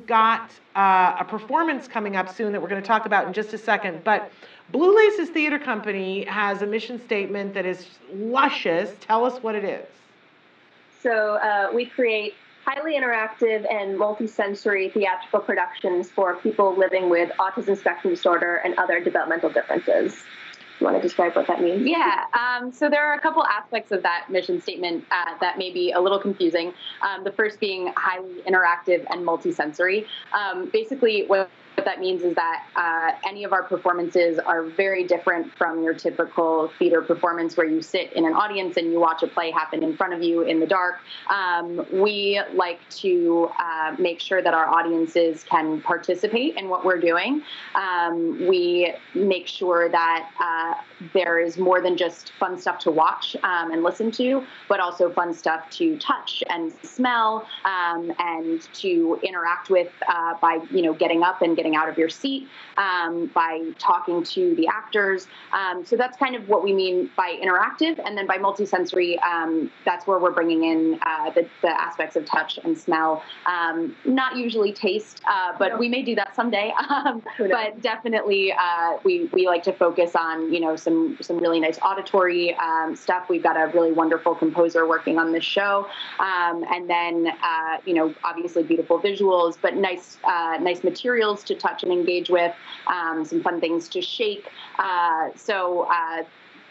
you've got a performance coming up soon that we're going to talk about in just a second. But Bluelace's theater company has a mission statement that is luscious. Tell us what it is. So we create highly interactive and multisensory theatrical productions for people living with autism spectrum disorder and other developmental differences. You want to describe what that means? Yeah, so there are a couple aspects of that mission statement that may be a little confusing. The first being highly interactive and multisensory. Basically, what that means is that any of our performances are very different from your typical theater performance where you sit in an audience and you watch a play happen in front of you in the dark. We like to make sure that our audiences can participate in what we're doing. We make sure that there is more than just fun stuff to watch and listen to, but also fun stuff to touch and smell and to interact with by getting up and getting out of your seat, by talking to the actors. So that's kind of what we mean by interactive. And then by multisensory, that's where we're bringing in the aspects of touch and smell. Not usually taste, but we may do that someday. But definitely we like to focus on, some really nice auditory stuff. We've got a really wonderful composer working on this show. And then, obviously beautiful visuals, but nice materials to touch and engage with, some fun things to shake. So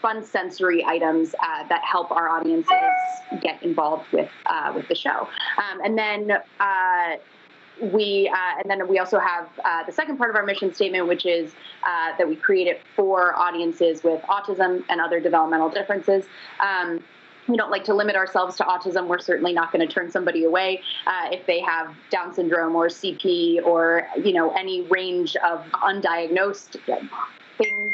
fun sensory items that help our audiences get involved with the show. And then we also have the second part of our mission statement, which is that we create it for audiences with autism and other developmental differences. We don't like to limit ourselves to autism. We're certainly not going to turn somebody away if they have Down syndrome or CP or any range of undiagnosed things.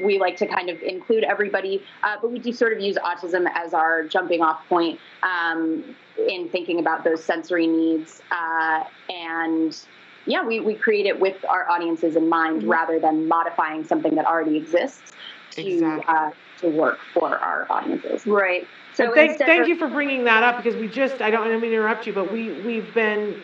We like to kind of include everybody, but we do sort of use autism as our jumping off point in thinking about those sensory needs. We create it with our audiences in mind rather than modifying something that already exists to work for our audiences. Right. So thank you for bringing that up, because I don't mean to interrupt you, but we've been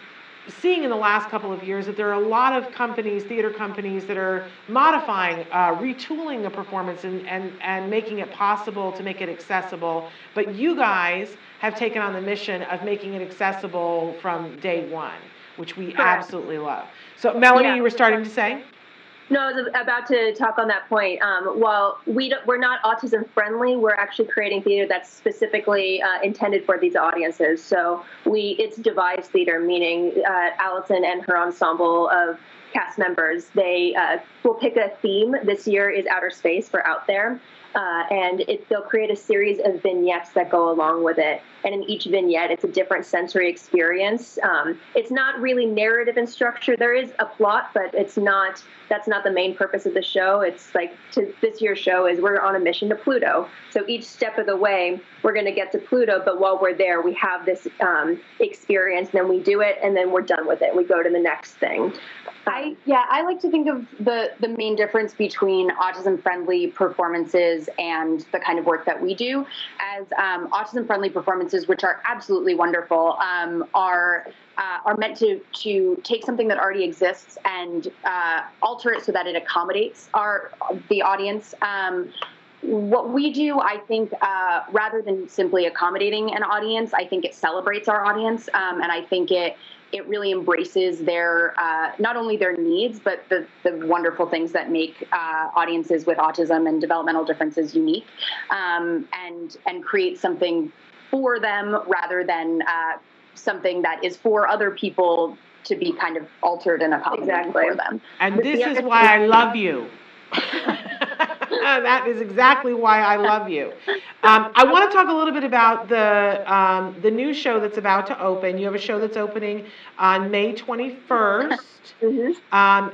seeing in the last couple of years that there are a lot of theater companies that are modifying, retooling a performance and making it possible to make it accessible. But you guys have taken on the mission of making it accessible from day one, which we absolutely love. So Melanie, you were starting to say? No, I was about to talk on that point. While we're not autism friendly, we're actually creating theater that's specifically intended for these audiences. So it's devised theater, meaning Allison and her ensemble of cast members, they will pick a theme. This year is outer space for Out There. And they'll create a series of vignettes that go along with it. And in each vignette, it's a different sensory experience. It's not really narrative in structure. There is a plot, but that's not the main purpose of the show. It's like this year's show is we're on a mission to Pluto. So each step of the way, we're going to get to Pluto. But while we're there, we have this experience, then we do it, and then we're done with it. We go to the next thing. I like to think of the main difference between autism-friendly performances and the kind of work that we do as autism-friendly performances, which are absolutely wonderful, are meant to take something that already exists and alter it so that it accommodates the audience. What we do, I think, rather than simply accommodating an audience, I think it celebrates our audience, and I think it really embraces their not only their needs, but the wonderful things that make audiences with autism and developmental differences unique, and create something for them rather than something that is for other people to be kind of altered and accommodated for them. And this is why I love you. That is exactly why I love you. I want to talk a little bit about the new show that's about to open. You have a show that's opening on May 21st.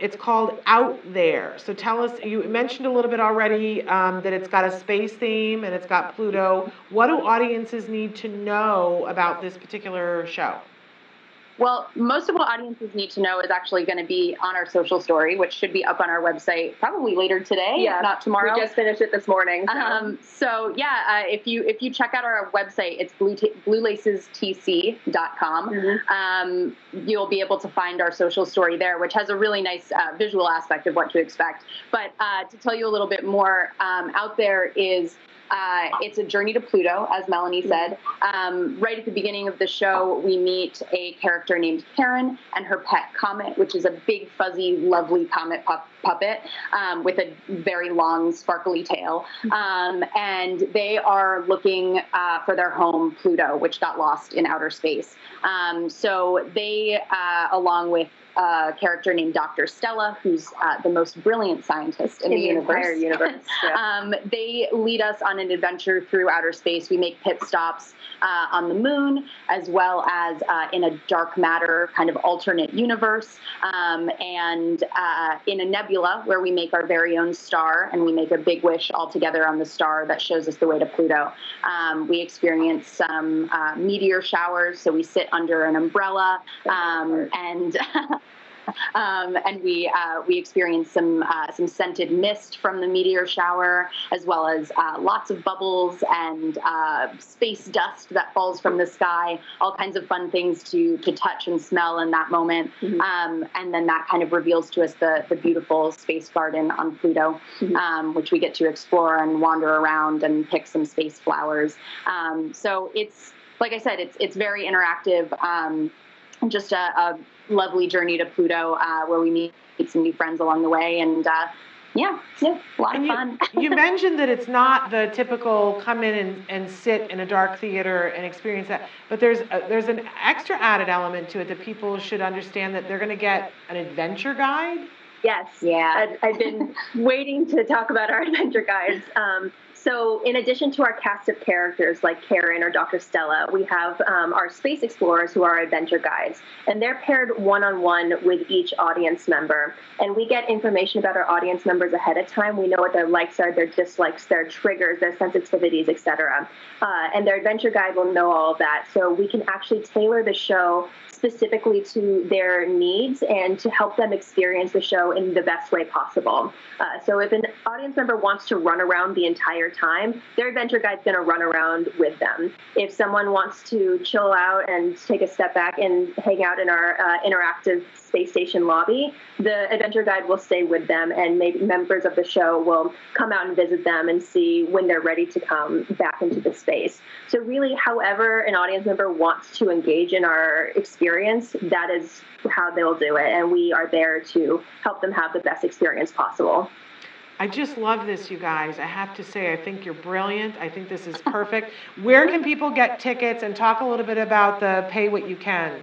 It's called Out There. So tell us, you mentioned a little bit already that it's got a space theme and it's got Pluto. What do audiences need to know about this particular show? Well, most of what audiences need to know is actually going to be on our social story, which should be up on our website probably later today, if not tomorrow. We just finished it this morning. If you check out our website, it's bluelacestc.com. You'll be able to find our social story there, which has a really nice visual aspect of what to expect. But to tell you a little bit more, out there is it's a journey to Pluto, as Melanie said. Right at the beginning of the show, we meet a character named Karen and her pet Comet, which is a big, fuzzy, lovely comet puppet with a very long, sparkly tail. And they are looking for their home, Pluto, which got lost in outer space. So they, along with a character named Dr. Stella, who's the most brilliant scientist in the entire universe. They lead us on an adventure through outer space. We make pit stops on the moon, as well as in a dark matter kind of alternate universe, and in a nebula where we make our very own star, and we make a big wish all together on the star that shows us the way to Pluto. We experience some meteor showers, so we sit under an umbrella, and we experience some scented mist from the meteor shower, as well as lots of bubbles and space dust that falls from the sky. All kinds of fun things to touch and smell in that moment, and then that kind of reveals to us the beautiful space garden on Pluto, which we get to explore and wander around and pick some space flowers. So it's, like I said, it's very interactive. Just a lovely journey to Pluto, where we meet some new friends along the way, and a lot of fun. You mentioned that it's not the typical come in and sit in a dark theater and experience that, but there's an extra added element to it that people should understand, that they're going to get an adventure guide. Yes. Yeah. I've been waiting to talk about our adventure guides. So in addition to our cast of characters like Karen or Dr. Stella, we have our space explorers who are adventure guides, and they're paired one-on-one with each audience member. And we get information about our audience members ahead of time. We know what their likes are, their dislikes, their triggers, their sensitivities, etc. And their adventure guide will know all of that. So we can actually tailor the show specifically to their needs and to help them experience the show in the best way possible. So if an audience member wants to run around the entire time, their adventure guide's going to run around with them. If someone wants to chill out and take a step back and hang out in our interactive space station lobby, the adventure guide will stay with them, and maybe members of the show will come out and visit them and see when they're ready to come back into the space. So really, however an audience member wants to engage in our experience, that is how they'll do it, and we are there to help them have the best experience possible. I just love this, you guys. I have to say, I think you're brilliant. I think this is perfect. Where can people get tickets, and talk a little bit about the pay what you can?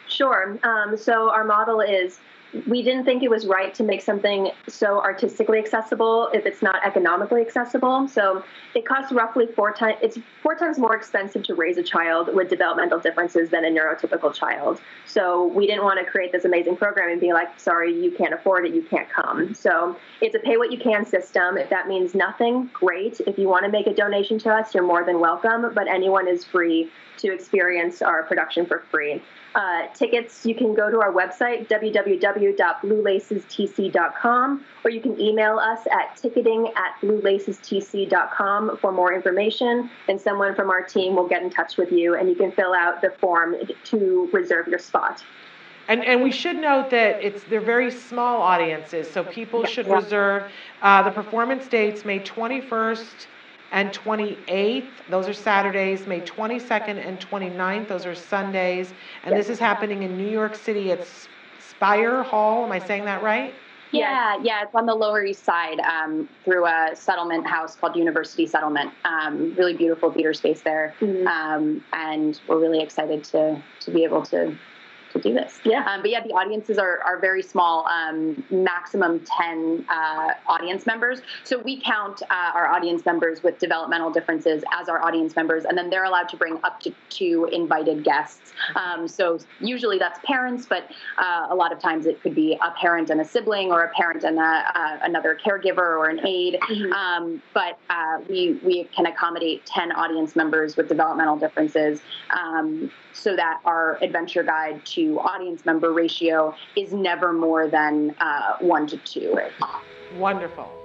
Sure. So our model is, we didn't think it was right to make something so artistically accessible if it's not economically accessible. So it costs roughly it's four times more expensive to raise a child with developmental differences than a neurotypical child. So we didn't want to create this amazing program and be like, sorry, you can't afford it, you can't come. So it's a pay what you can system. If that means nothing, great. If you want to make a donation to us, you're more than welcome, but anyone is free to experience our production for free. Tickets, you can go to our website, www.bluelacestc.com, or you can email us at ticketing@bluelacestc.com for more information, and someone from our team will get in touch with you, and you can fill out the form to reserve your spot. And we should note that they're very small audiences, so people should reserve. The performance dates, May 21st and 28th, those are Saturdays. May 22nd and 29th, those are Sundays. And this is happening in New York City at Spire Hall. Am I saying that right? Yeah, it's on the Lower East Side, through a settlement house called University Settlement. Really beautiful theater space there, and we're really excited to be able to do this. But yeah, the audiences are very small, maximum 10 audience members. So we count our audience members with developmental differences as our audience members, and then they're allowed to bring up to 2 invited guests. So usually that's parents, but a lot of times it could be a parent and a sibling, or a parent and another caregiver or an aide. But we can accommodate 10 audience members with developmental differences, so that our adventure guide to to audience member ratio is never more than 1 to 2. Wonderful.